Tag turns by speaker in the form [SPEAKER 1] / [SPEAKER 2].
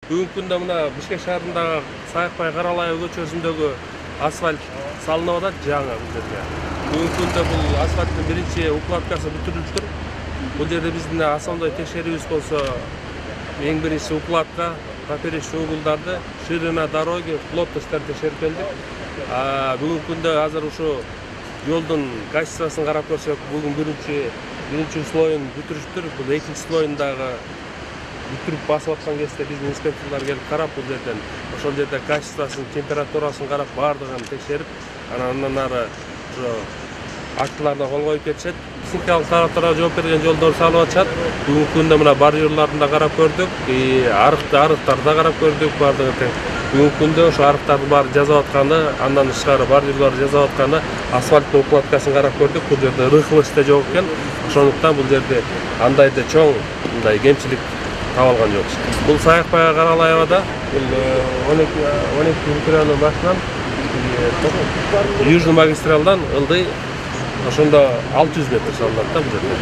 [SPEAKER 1] Бүгүнкү күндө мына Бишкек шаарындагы Саякбай Каралай көчөсүндөгү асфальт салынып атат жаңы бул жерге. Бүгүнкү күндө бул асфальттын биринчи укладкасы бүтүрүлүптүр. Бул жерде биздин асомдой текшерүүбүз болсо эң биринчи укладка, поперечный углдарды, ширина дороги, плотностьтарды текшерип келдик. Бүгүнкү күндө азыр ушу жолдун качествосын карап көрсөк, бүгүн биринчи слоюн бүтүрүштүр. Бул экинчи слоюн дагы бүтүрүп басып аткан кезде биздин инспекторлор келип карап, бул жерден ошол жерде качествосын, температурасын карап, баардыгын текшерип, анан ары ошо актыларына кол коюп кетишет. Техникалык тараптарга жооп берген жолдор салып атышат. Бүгүнкү күндө мына бордюрларын да карап көрдүк, арыктарды да карап көрдүк, баардыгы тең. Бүгүнкү күндө ошо арыктардын баары жазып атканы, андан тышкары бордюрлар жазып атканы, асфальттын укладкасын карап көрдүк. Бул жерде рыхлость да жок экен. Ошондуктан бул жерде андай да чоң мындай кемчилик табылган жок. Бул Саякбай Каралаевада, бул 12 микрорайондун башынан Южный магистралдан ылдый ошондо 600 метр салынат да бул жерде.